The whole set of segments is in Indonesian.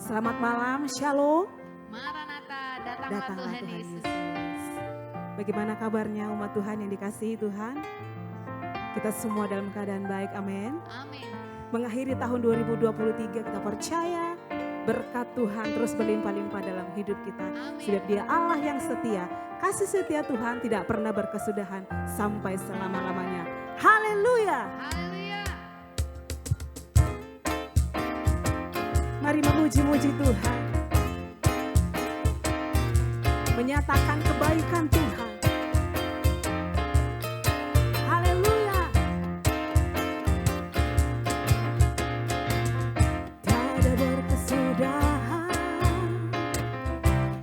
Selamat malam, Shalom. Maranatha, datanglah Datanglah Tuhan Tuhan Yesus. Yesus. Bagaimana kabarnya umat Tuhan yang dikasihi Tuhan? Kita semua dalam keadaan baik, amin. Amin. Mengakhiri tahun 2023 kita percaya berkat Tuhan terus berlimpah-limpah dalam hidup kita. Amin. Sebab Dia Allah yang setia, kasih setia Tuhan tidak pernah berkesudahan sampai selama-lamanya. Haleluya. Haleluya. Mari memuji-muji Tuhan. Menyatakan kebaikan Tuhan. Haleluya. Tiada berkesudahan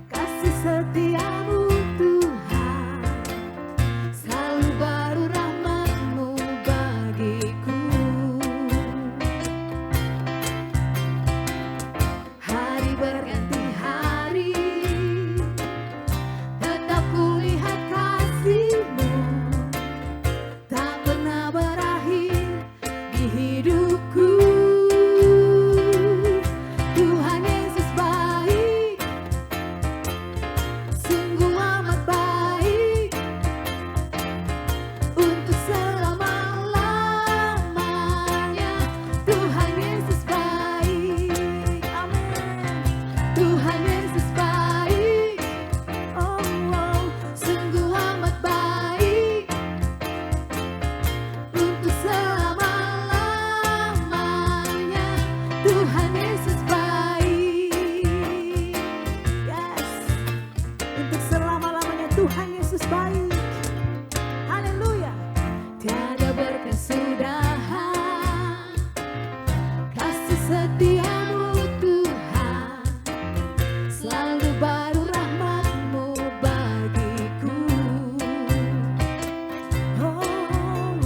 kasih setiamu Tuhan, selalu baru rahmat-Mu bagiku. Hari berganti hari, tetap kulihat kasih-Mu, tak pernah berakhir di hidupku. Tuhan Yesus baik, sungguh amat baik, untuk selama-lamanya. Tuhan Yesus baik, amin. Tuhan Yesus baik, oh, oh, sungguh amat baik, untuk selama-lamanya. Tuhan Yesus baik, yes, untuk selama-lamanya Tuhan Yesus baik. Haleluya. Tiada berkesudahan kasih setiamu Tuhan, selalu baru rahmat-Mu bagiku. Oh, oh.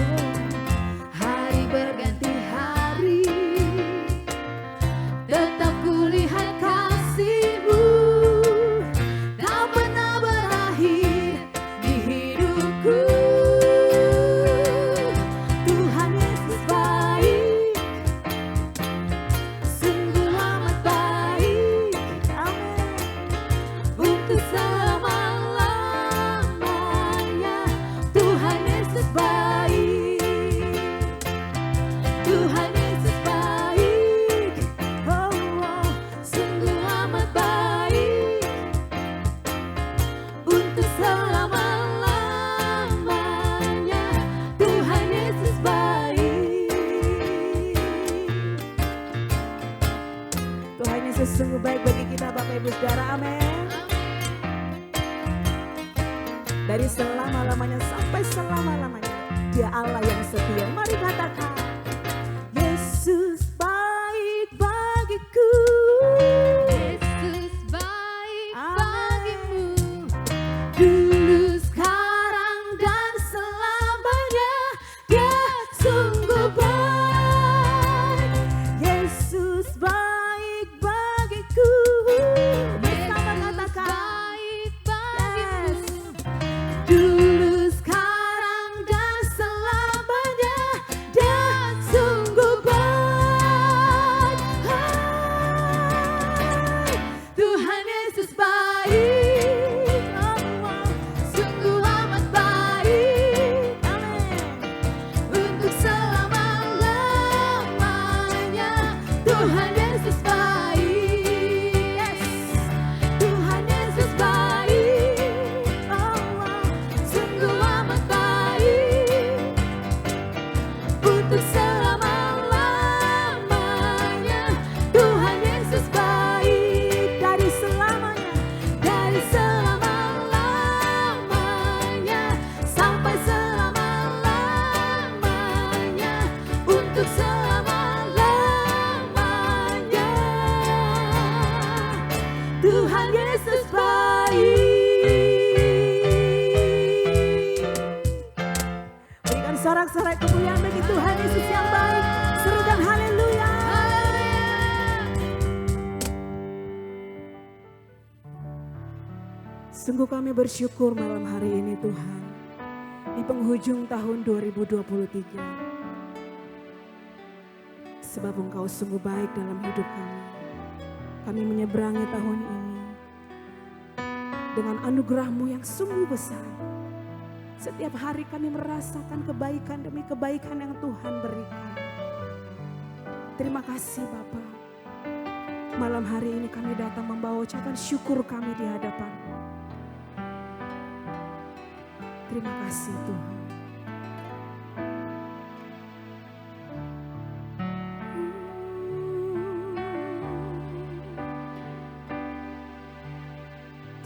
Hari berganti hari, tetap kulihat kasih-Mu, tak pernah berakhir di hidupku. Tuhan Yesus baik, sungguh amat baik, amin, untuk selama-lamanya. Tuhan Yesus baik, Tuhan Yesus baik, oh, oh, sungguh amat baik, untuk selama-lamanya. Tuhan Yesus baik. Tuhan Yesus sungguh baik bagi kita, Bapak Ibu Saudara, amin. Dari selama-lamanya sampai selama-lamanya, Dia Allah yang setia. Mari katakan, Yesus baik bagiku. Yesus baik bagimu. Dulu, sekarang, dan selamanya, Dia sungguh baik. Yesus baik bagiku. Bersama Yesus katakan, baik bagimu. dulu, sekarang, dan selamanya, Dia sungguh baik. Hai, Tuhan Yesus baik, oh, oh, sungguh amat baik, amin, untuk selama-lamanya. Tuhan Yesus baik, yes, Tuhan Yesus baik, oh, oh, sungguh amat baik, untuk selama-lamanya. Tuhan Yesus baik, dari selamanya, dari selama-lamanya sampai selama-lamanya, untuk selama-lamanya. Tuhan Yesus baik. Berikan sorak-sorai kemuliaan bagi Tuhan Yesus yang baik. Serukan haleluya. Sungguh kami bersyukur malam hari ini Tuhan, di penghujung tahun 2023. Sebab Engkau sungguh baik dalam hidup kami. kami menyeberangi tahun ini dengan anugerah-Mu yang sungguh besar. Setiap hari kami merasakan kebaikan demi kebaikan yang Tuhan berikan. Terima kasih Bapa. Malam hari ini kami datang membawa ucapan syukur kami di hadapan-Mu. Terima kasih Tuhan.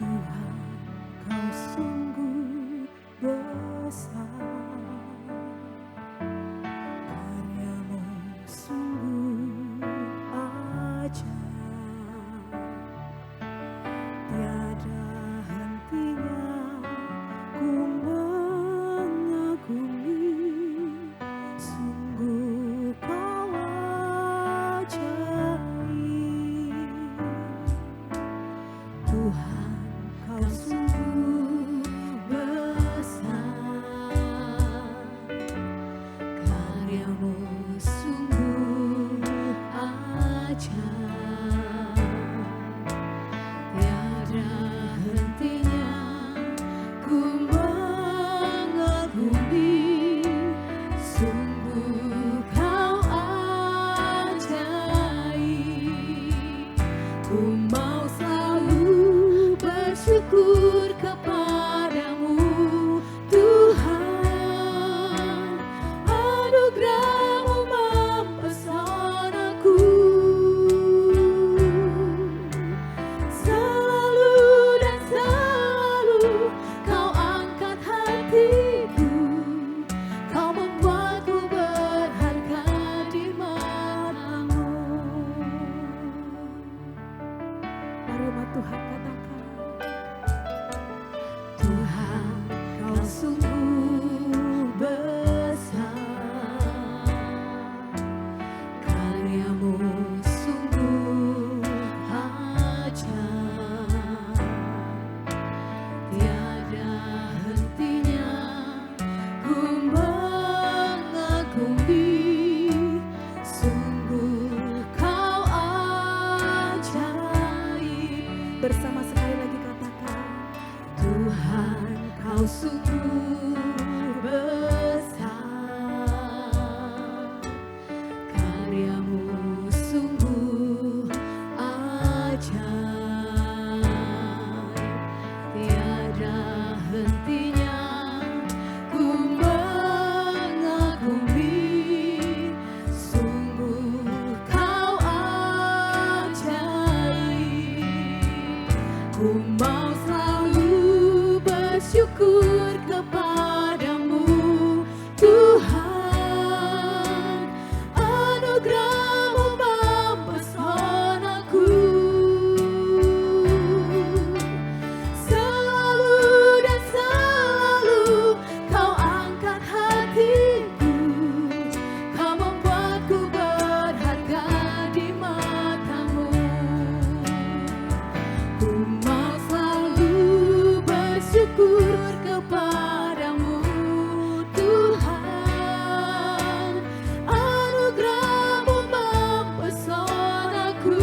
Tuhan, Kau sungguh besar, karya-Mu sungguh ajaib, tiada hentinya ku mengagumi, sungguh Kau ajaib. Tuhan, Kau sungguh besar, karya-Mu sungguh ajaib, tiada hentinya ku mengagumi, sungguh Kau ajaib. Ku mau selalu bersyukur kepadamu Tuhan, anugerah-Mu mempesonaku. Selalu dan selalu Kau angkat hatiku, Kau membuatku berharga di mata-Mu. Mari umat Tuhan katakan, Tuhan, Kau sungguh besar, karya-Mu sungguh ajaib, tiada hentinya ku mengagumi, sungguh Kau ajaib. Bersama sekali lagi katakan, Tuhan, Kau sungguh besar, karya-Mu sungguh ajaib, tiada hentinya ku mengagumi, sungguh Kau ajaib. Ku mau selalu bersyukur kepadamu Tuhan, anugerah-Mu mempesonaku. Selalu dan selalu Kau angkat hatiku, Kau membuatku berharga di mata-Mu. Ku mau selalu bersyukur kepadamu Tuhan, anugerah-Mu mempesonaku.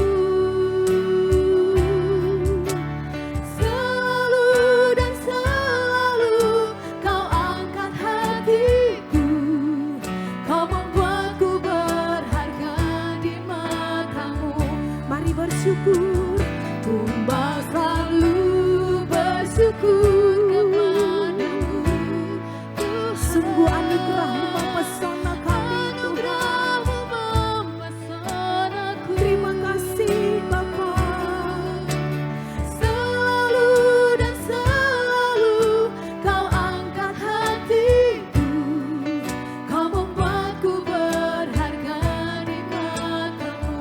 Selalu dan selalu Kau angkat hatiku, Kau membuatku berharga di mata-Mu. Mari bersyukur, ku mau selalu bersyukur kepadamu Tuhan. Sungguh anugerah-Mu mempesona kami Tuhan. Terima kasih Bapa. Selalu dan selalu Kau angkat hatiku, Kau membuatku berharga di mata-Mu.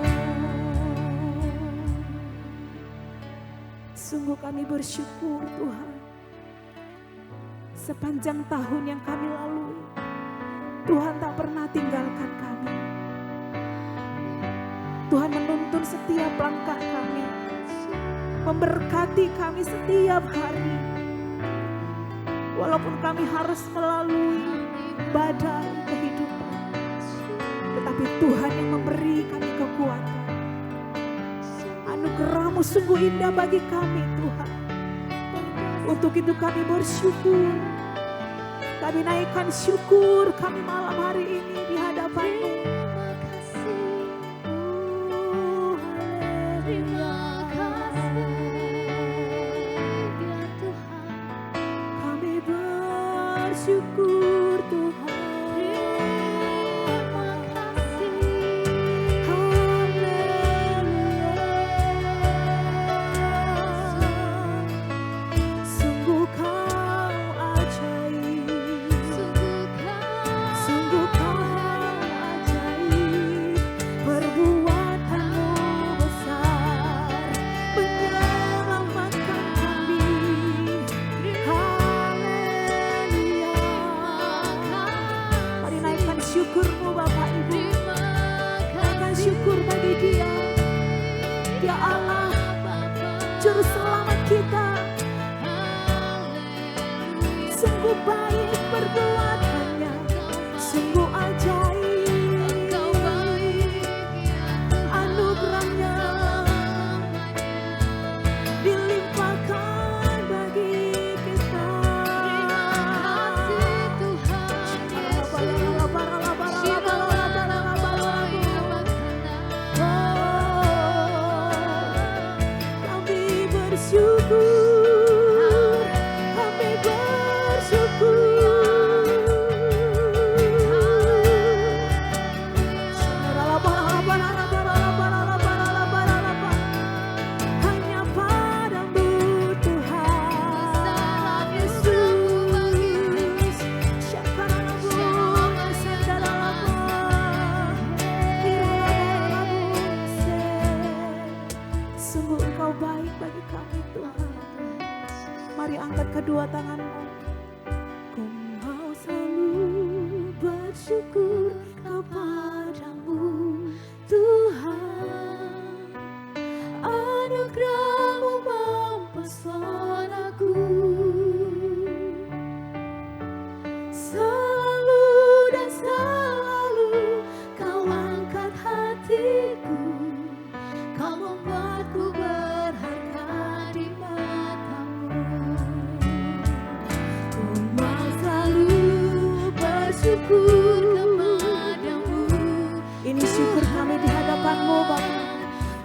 Sungguh kami bersyukur Tuhan, sepanjang tahun yang kami lalui, Tuhan tak pernah tinggalkan kami. Tuhan menuntun setiap langkah kami, memberkati kami setiap hari. Walaupun kami harus melalui badai kehidupan, tetapi Tuhan yang memberi kami kekuatan. Anugerah-Mu sungguh indah bagi kami Tuhan. Untuk itu kami bersyukur. Kami naikkan syukur kami malam hari ini di hadapan-Mu. Terima kasih ya Tuhan. Kami bersyukur Tuhan. Terima kasih. Sungguh Kau ajaib. Sungguh Kau ajaib. Perbuatan-Mu besar menyelamatkan kami. Haleluya. Mari naikkan syukur-Mu Bapak Ibu. Naikkan syukur bagi Dia. Dia Allah, Juru Selamat kita. Sungguh baik perbuatannya, sungguh ajaib. Anugerahnya dilimpahkan bagi kita. Kami bersyukur, kami bersyukur. Hanya Padamu Tuhan Yesus. Sungguh Engkau baik bagi kami Tuhan. Mari angkat kedua tanganmu. Ku mau selalu bersyukur kepadamu Tuhan. Anugerah-Mu mempesonaku. Selalu dan selalu Kau angkat hatiku. Kau membuatku berharga di mata-Mu. Ku mau selalu bersyukur kepadamu. Ini syukur kami di hadapan-Mu Bapa.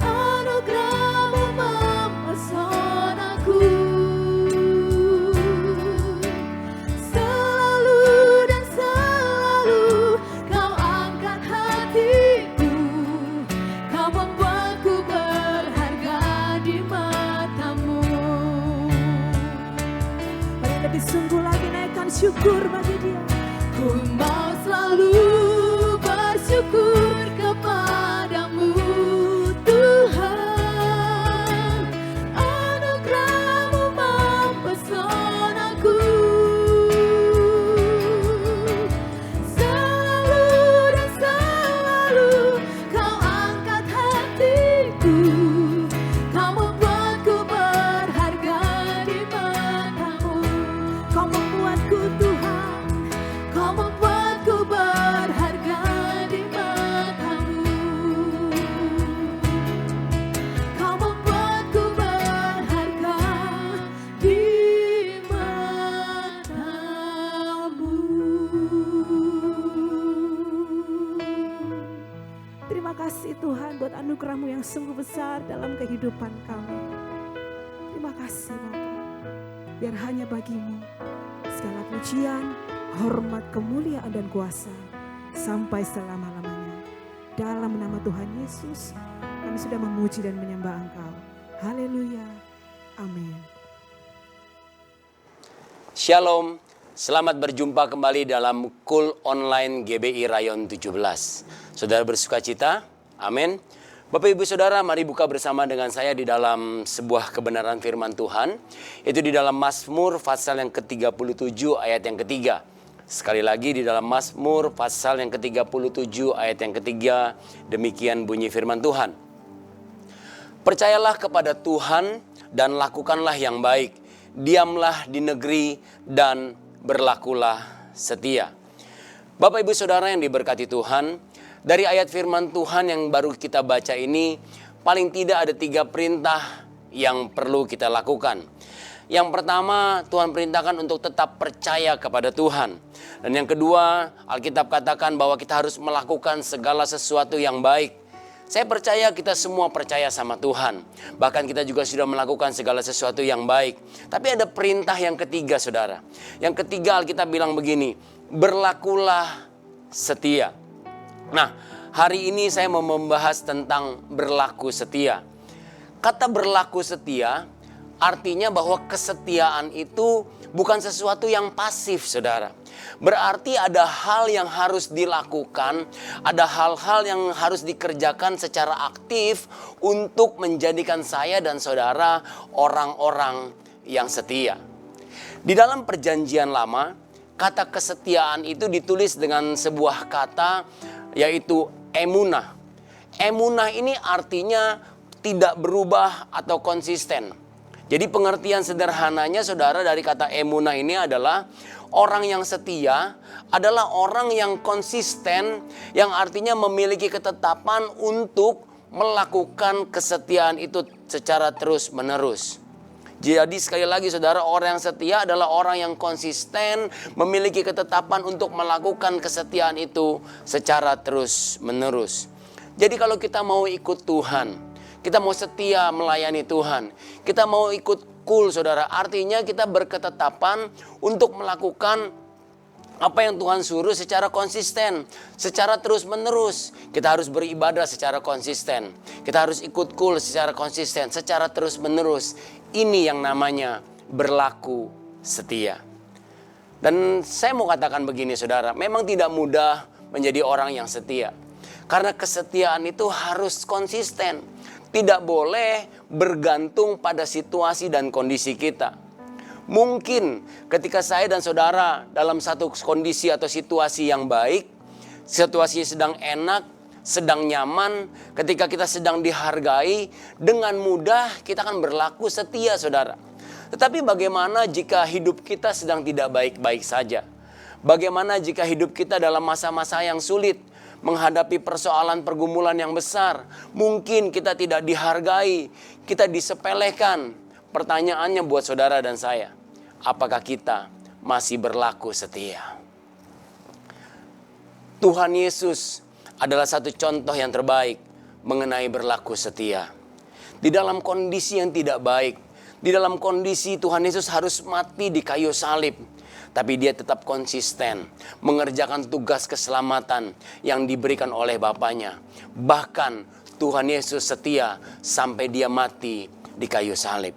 Anugerah-Mu mempesonaku. Selalu dan selalu Kau angkat hatiku. Kau membuatku berharga di mata-Mu. Mari lebih sungguh lagi naikkan syukur bagi Dia. Ku mau selalu bersyukur kepadamu Tuhan. Anugerah-Mu mempesonaku. Selalu dan selalu Kau angkat hatiku. Kau membuatku berharga di mata-Mu. Kau membuatku Tuhan. Kau membuatku berharga di mata-Mu. Kau membuatku berharga di mata-Mu. Terima kasih Tuhan buat anugerah-Mu yang sungguh besar dalam kehidupan kami. Terima kasih Bapa. Biar hanya bagi-Mu segala pujian, hormat, kemuliaan dan kuasa sampai selama-lamanya. Dalam nama Tuhan Yesus kami sudah memuji dan menyembah Engkau. Haleluya. Amin. Shalom, selamat berjumpa kembali dalam Kul Online GBI Rayon 17. Saudara bersuka cita? Amin. Bapak Ibu Saudara, mari buka bersama dengan saya di dalam sebuah kebenaran firman Tuhan. Itu di dalam Mazmur pasal yang ke-37 ayat yang ketiga. Sekali lagi di dalam Mazmur pasal yang ke-37 ayat yang ketiga, demikian bunyi firman Tuhan. Percayalah kepada Tuhan dan lakukanlah yang baik. Diamlah di negeri dan berlakulah setia. Bapak Ibu Saudara yang diberkati Tuhan, dari ayat firman Tuhan yang baru kita baca ini, paling tidak ada 3 perintah yang perlu kita lakukan. Yang pertama, Tuhan perintahkan untuk tetap percaya kepada Tuhan. Dan yang kedua, Alkitab katakan bahwa kita harus melakukan segala sesuatu yang baik. Saya percaya kita semua percaya sama Tuhan. Bahkan kita juga sudah melakukan segala sesuatu yang baik. Tapi ada perintah yang ketiga, saudara. Yang ketiga, Alkitab bilang begini, berlakulah setia. Nah, hari ini saya mau membahas tentang berlaku setia. Kata berlaku setia artinya bahwa kesetiaan itu bukan sesuatu yang pasif, saudara. Berarti ada hal yang harus dilakukan, ada hal-hal yang harus dikerjakan secara aktif untuk menjadikan saya dan saudara orang-orang yang setia. Di dalam perjanjian lama, kata kesetiaan itu ditulis dengan sebuah kata yaitu emunah. Emunah ini artinya tidak berubah atau konsisten. Jadi pengertian sederhananya, saudara, dari kata emunah ini adalah orang yang setia adalah orang yang konsisten, yang artinya memiliki ketetapan untuk melakukan kesetiaan itu secara terus-menerus. Jadi sekali lagi, saudara, orang yang setia adalah orang yang konsisten, memiliki ketetapan untuk melakukan kesetiaan itu secara terus-menerus. Jadi kalau kita mau ikut Tuhan, kita mau setia melayani Tuhan, kita mau ikut kul, saudara, artinya kita berketetapan untuk melakukan apa yang Tuhan suruh secara konsisten, secara terus-menerus. Kita harus beribadah secara konsisten, kita harus ikut kul secara konsisten, secara terus-menerus. Ini yang namanya berlaku setia. Dan saya mau katakan begini, saudara, memang tidak mudah menjadi orang yang setia. Karena kesetiaan itu harus konsisten. Tidak boleh bergantung pada situasi dan kondisi kita. Mungkin ketika saya dan saudara dalam satu kondisi atau situasi yang baik, situasinya sedang enak, sedang nyaman, ketika kita sedang dihargai, dengan mudah kita akan berlaku setia, saudara. Tetapi bagaimana jika hidup kita sedang tidak baik-baik saja? Bagaimana jika hidup kita dalam masa-masa yang sulit, menghadapi persoalan pergumulan yang besar? Mungkin kita tidak dihargai, kita disepelekan. Pertanyaannya buat saudara dan saya, apakah kita masih berlaku setia? Tuhan Yesus adalah satu contoh yang terbaik mengenai berlaku setia. Di dalam kondisi yang tidak baik, di dalam kondisi Tuhan Yesus harus mati di kayu salib, tapi dia tetap konsisten mengerjakan tugas keselamatan yang diberikan oleh Bapaknya. Bahkan Tuhan Yesus setia sampai dia mati di kayu salib.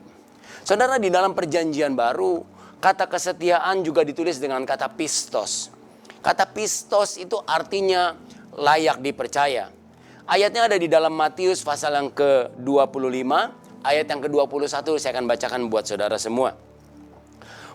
Saudara, di dalam perjanjian baru, kata kesetiaan juga ditulis dengan kata pistos. Kata pistos itu artinya layak dipercaya. Ayatnya ada di dalam Matius pasal yang ke-25, ayat yang ke-21 saya akan bacakan buat saudara semua.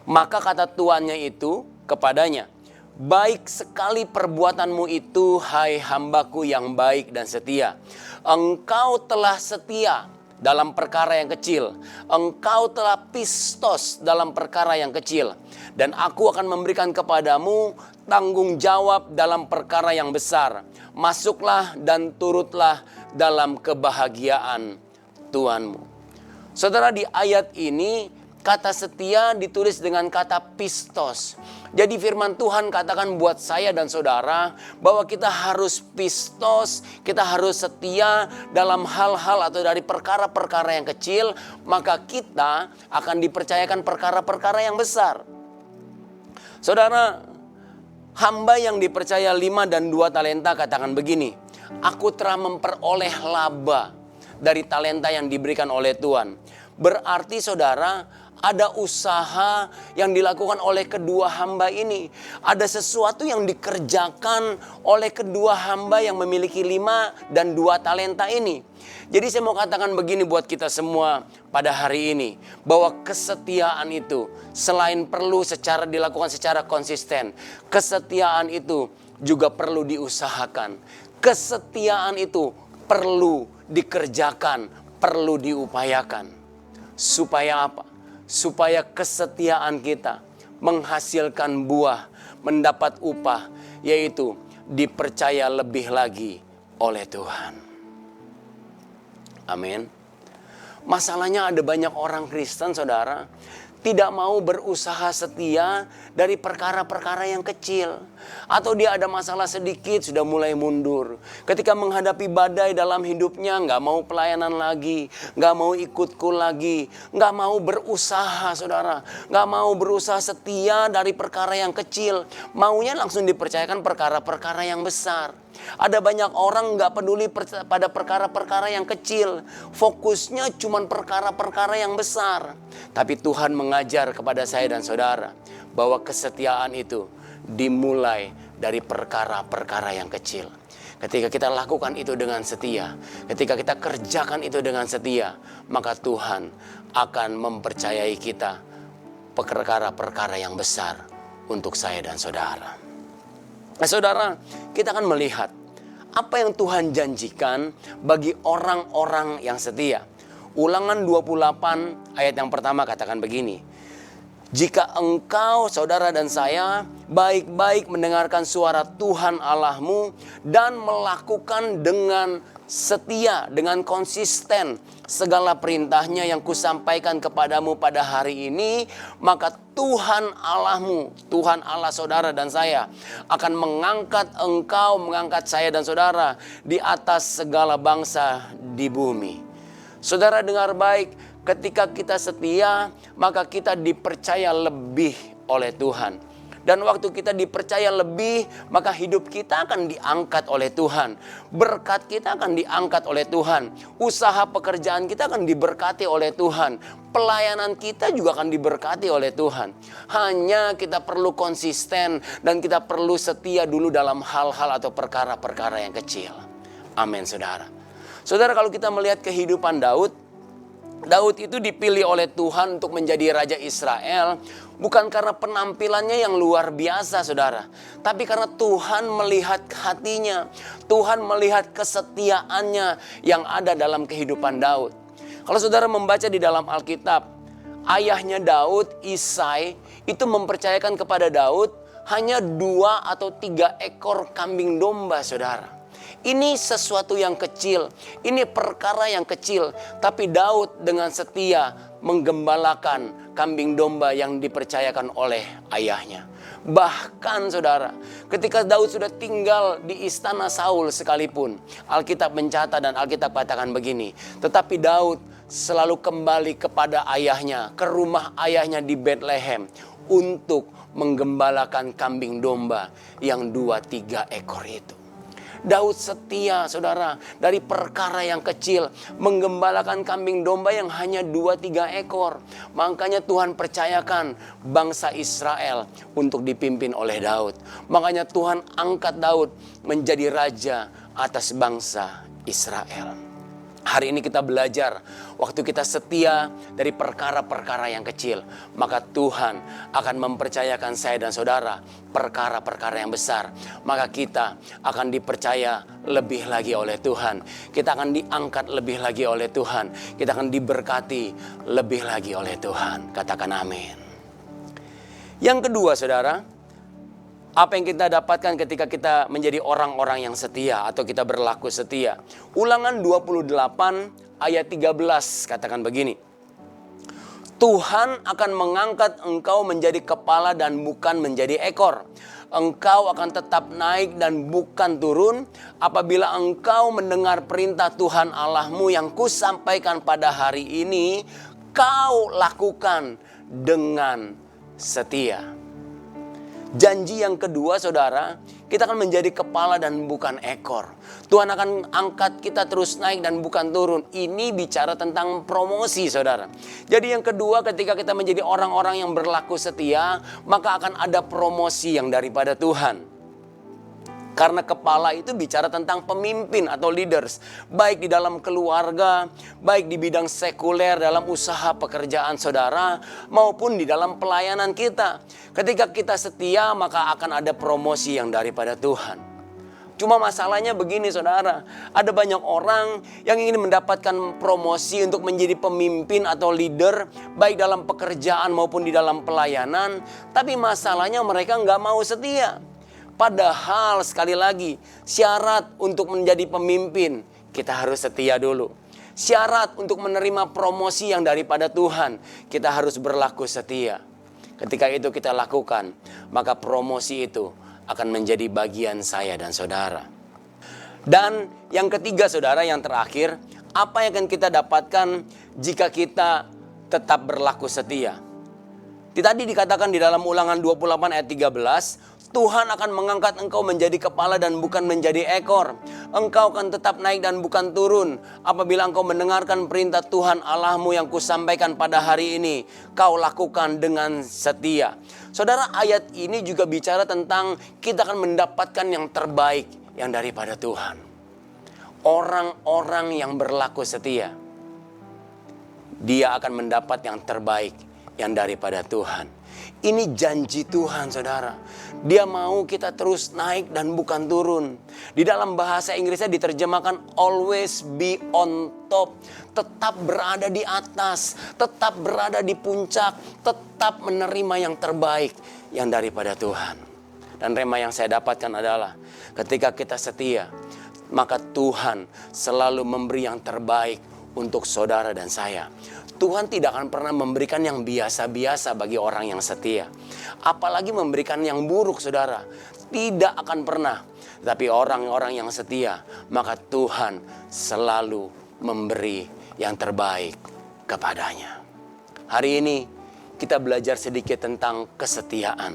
Maka kata tuannya itu kepadanya, baik sekali perbuatanmu itu, hai hambaku yang baik dan setia. Engkau telah setia dalam perkara yang kecil, engkau telah pistos dalam perkara yang kecil, dan aku akan memberikan kepadamu tanggung jawab dalam perkara yang besar. Masuklah dan turutlah dalam kebahagiaan Tuhanmu. Saudara, di ayat ini kata setia ditulis dengan kata pistos. Jadi firman Tuhan katakan buat saya dan saudara bahwa kita harus pistos, kita harus setia dalam hal-hal atau dari perkara-perkara yang kecil, maka kita akan dipercayakan perkara-perkara yang besar. Saudara, hamba yang dipercaya 5 dan 2 talenta katakan begini, aku telah memperoleh laba dari talenta yang diberikan oleh Tuhan. Berarti saudara, ada usaha yang dilakukan oleh kedua hamba ini. Ada sesuatu yang dikerjakan oleh kedua hamba yang memiliki 5 dan 2 talenta ini. Jadi saya mau katakan begini buat kita semua pada hari ini, bahwa kesetiaan itu selain perlu dilakukan secara konsisten, kesetiaan itu juga perlu diusahakan. Kesetiaan itu perlu dikerjakan, perlu diupayakan. Supaya apa? Supaya kesetiaan kita menghasilkan buah, mendapat upah, yaitu dipercaya lebih lagi oleh Tuhan. Amin. Masalahnya ada banyak orang Kristen, saudara, tidak mau berusaha setia dari perkara-perkara yang kecil. Atau dia ada masalah sedikit sudah mulai mundur. Ketika menghadapi badai dalam hidupnya nggak mau pelayanan lagi, nggak mau ikut kul lagi, nggak mau berusaha, saudara. Nggak mau berusaha setia dari perkara yang kecil. Maunya langsung dipercayakan perkara-perkara yang besar. Ada banyak orang nggak peduli pada perkara-perkara yang kecil. Fokusnya cuma perkara-perkara yang besar. Tapi Tuhan mengajar kepada saya dan saudara bahwa kesetiaan itu dimulai dari perkara-perkara yang kecil. Ketika kita lakukan itu dengan setia, ketika kita kerjakan itu dengan setia, maka Tuhan akan mempercayai kita perkara-perkara yang besar untuk saya dan saudara. Nah, saudara, kita akan melihat apa yang Tuhan janjikan bagi orang-orang yang setia. Ulangan 28 ayat yang pertama katakan begini. Jika engkau, saudara dan saya, baik-baik mendengarkan suara Tuhan Allahmu dan melakukan dengan setia, dengan konsisten segala perintahnya yang kusampaikan kepadamu pada hari ini, maka Tuhan Allahmu, Tuhan Allah saudara dan saya, akan mengangkat engkau, mengangkat saya dan saudara di atas segala bangsa di bumi. Saudara dengar baik, ketika kita setia, maka kita dipercaya lebih oleh Tuhan. Dan waktu kita dipercaya lebih, maka hidup kita akan diangkat oleh Tuhan. Berkat kita akan diangkat oleh Tuhan. Usaha pekerjaan kita akan diberkati oleh Tuhan. Pelayanan kita juga akan diberkati oleh Tuhan. Hanya kita perlu konsisten dan kita perlu setia dulu dalam hal-hal atau perkara-perkara yang kecil. Amin, saudara. Saudara, kalau kita melihat kehidupan Daud itu dipilih oleh Tuhan untuk menjadi Raja Israel. Bukan karena penampilannya yang luar biasa, saudara. Tapi karena Tuhan melihat hatinya. Tuhan melihat kesetiaannya yang ada dalam kehidupan Daud. Kalau saudara membaca di dalam Alkitab, ayahnya Daud, Isai, itu mempercayakan kepada Daud hanya 2 atau 3 ekor kambing domba, saudara. Ini sesuatu yang kecil, ini perkara yang kecil. Tapi Daud dengan setia menggembalakan kambing domba yang dipercayakan oleh ayahnya. Bahkan saudara, ketika Daud sudah tinggal di istana Saul sekalipun, Alkitab mencatat dan Alkitab katakan begini. Tetapi Daud selalu kembali kepada ayahnya, ke rumah ayahnya di Bethlehem untuk menggembalakan kambing domba yang 2-3 ekor itu. Daud setia, saudara, dari perkara yang kecil menggembalakan kambing domba yang hanya 2-3 ekor. Makanya Tuhan percayakan bangsa Israel untuk dipimpin oleh Daud. Makanya Tuhan angkat Daud menjadi raja atas bangsa Israel. Hari ini kita belajar, waktu kita setia dari perkara-perkara yang kecil, maka Tuhan akan mempercayakan saya dan saudara perkara-perkara yang besar. Maka kita akan dipercaya lebih lagi oleh Tuhan. Kita akan diangkat lebih lagi oleh Tuhan. Kita akan diberkati lebih lagi oleh Tuhan. Katakan amin. Yang kedua, saudara, apa yang kita dapatkan ketika kita menjadi orang-orang yang setia atau kita berlaku setia? Ulangan 28 ayat 13 katakan begini. Tuhan akan mengangkat engkau menjadi kepala dan bukan menjadi ekor. Engkau akan tetap naik dan bukan turun apabila engkau mendengar perintah Tuhan Allahmu yang kusampaikan pada hari ini, kau lakukan dengan setia. Janji yang kedua, saudara, kita akan menjadi kepala dan bukan ekor. Tuhan akan angkat kita terus naik dan bukan turun. Ini bicara tentang promosi, saudara. Jadi yang kedua, ketika kita menjadi orang-orang yang berlaku setia, maka akan ada promosi yang daripada Tuhan. Karena kepala itu bicara tentang pemimpin atau leaders. Baik di dalam keluarga, baik di bidang sekuler dalam usaha pekerjaan saudara, maupun di dalam pelayanan kita. Ketika kita setia, maka akan ada promosi yang daripada Tuhan. Cuma masalahnya begini, saudara. Ada banyak orang yang ingin mendapatkan promosi untuk menjadi pemimpin atau leader, baik dalam pekerjaan maupun di dalam pelayanan. Tapi masalahnya mereka nggak mau setia. Padahal sekali lagi, syarat untuk menjadi pemimpin, kita harus setia dulu. Syarat untuk menerima promosi yang daripada Tuhan, kita harus berlaku setia. Ketika itu kita lakukan, maka promosi itu akan menjadi bagian saya dan saudara. Dan yang ketiga saudara, yang terakhir, apa yang akan kita dapatkan jika kita tetap berlaku setia? Tadi dikatakan di dalam Ulangan 28 ayat 13, Tuhan akan mengangkat engkau menjadi kepala dan bukan menjadi ekor. Engkau akan tetap naik dan bukan turun. Apabila engkau mendengarkan perintah Tuhan Allahmu yang kusampaikan pada hari ini, kau lakukan dengan setia. Saudara, ayat ini juga bicara tentang kita akan mendapatkan yang terbaik yang daripada Tuhan. Orang-orang yang berlaku setia, dia akan mendapat yang terbaik yang daripada Tuhan. Ini janji Tuhan saudara. Dia mau kita terus naik dan bukan turun. Di dalam bahasa Inggrisnya diterjemahkan always be on top. Tetap berada di atas, tetap berada di puncak, tetap menerima yang terbaik yang daripada Tuhan. Dan rema yang saya dapatkan adalah ketika kita setia, maka Tuhan selalu memberi yang terbaik untuk saudara dan saya. Tuhan tidak akan pernah memberikan yang biasa-biasa bagi orang yang setia. Apalagi memberikan yang buruk saudara. Tidak akan pernah. Tapi orang-orang yang setia, maka Tuhan selalu memberi yang terbaik kepadanya. Hari ini kita belajar sedikit tentang kesetiaan.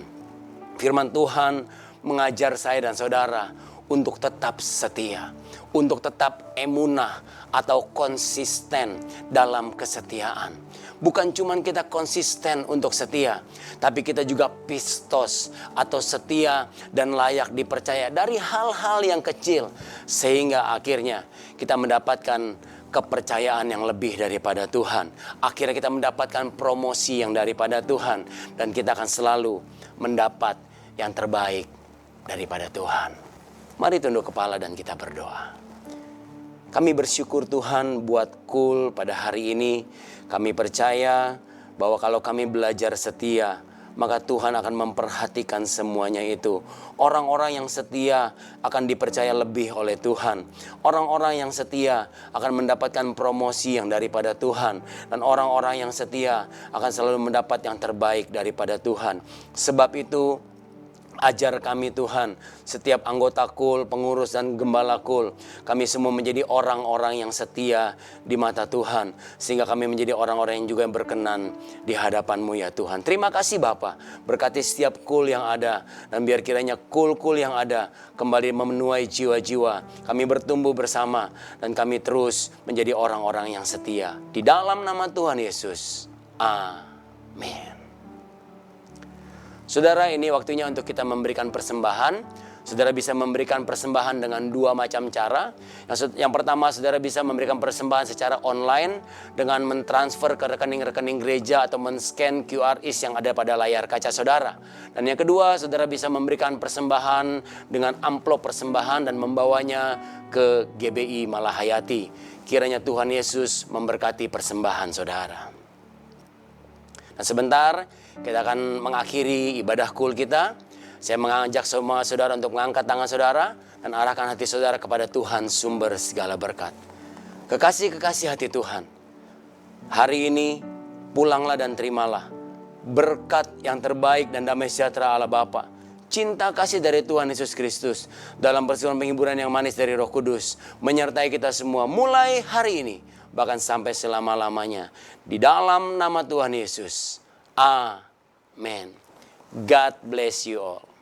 Firman Tuhan mengajar saya dan saudara untuk tetap setia, untuk tetap emunah atau konsisten dalam kesetiaan. Bukan cuma kita konsisten untuk setia, tapi kita juga pistos atau setia dan layak dipercaya dari hal-hal yang kecil, sehingga akhirnya kita mendapatkan kepercayaan yang lebih daripada Tuhan. Akhirnya kita mendapatkan promosi yang daripada Tuhan, dan kita akan selalu mendapat yang terbaik daripada Tuhan. Mari tunduk kepala dan kita berdoa. Kami bersyukur Tuhan buat Kul pada hari ini. Kami percaya bahwa kalau kami belajar setia, maka Tuhan akan memperhatikan semuanya itu. Orang-orang yang setia akan dipercaya lebih oleh Tuhan. Orang-orang yang setia akan mendapatkan promosi yang daripada Tuhan. Dan orang-orang yang setia akan selalu mendapat yang terbaik daripada Tuhan. Sebab itu, ajar kami Tuhan, setiap anggota Kul, pengurus dan gembala Kul, kami semua menjadi orang-orang yang setia di mata Tuhan. Sehingga kami menjadi orang-orang yang juga berkenan di hadapan-Mu ya Tuhan. Terima kasih Bapa, berkati setiap Kul yang ada. Dan biar kiranya Kul-Kul yang ada kembali memenuhi jiwa-jiwa. Kami bertumbuh bersama dan kami terus menjadi orang-orang yang setia. Di dalam nama Tuhan Yesus. Amin. Saudara, ini waktunya untuk kita memberikan persembahan. Saudara bisa memberikan persembahan dengan dua macam cara. Yang pertama, saudara bisa memberikan persembahan secara online dengan mentransfer ke rekening-rekening gereja atau men-scan QR yang ada pada layar kaca saudara. Dan yang kedua, saudara bisa memberikan persembahan dengan amplop persembahan dan membawanya ke GBI Malahayati. Kiranya Tuhan Yesus memberkati persembahan saudara. Nah, sebentar kita akan mengakhiri ibadah Kul kita. Saya mengajak semua saudara untuk mengangkat tangan saudara dan arahkan hati saudara kepada Tuhan sumber segala berkat. Kekasih-kekasih hati Tuhan, hari ini pulanglah dan terimalah berkat yang terbaik dan damai sejahtera Allah Bapa, cinta kasih dari Tuhan Yesus Kristus, dalam persekutuan penghiburan yang manis dari Roh Kudus menyertai kita semua mulai hari ini bahkan sampai selama-lamanya. Di dalam nama Tuhan Yesus. Amen. God bless you all.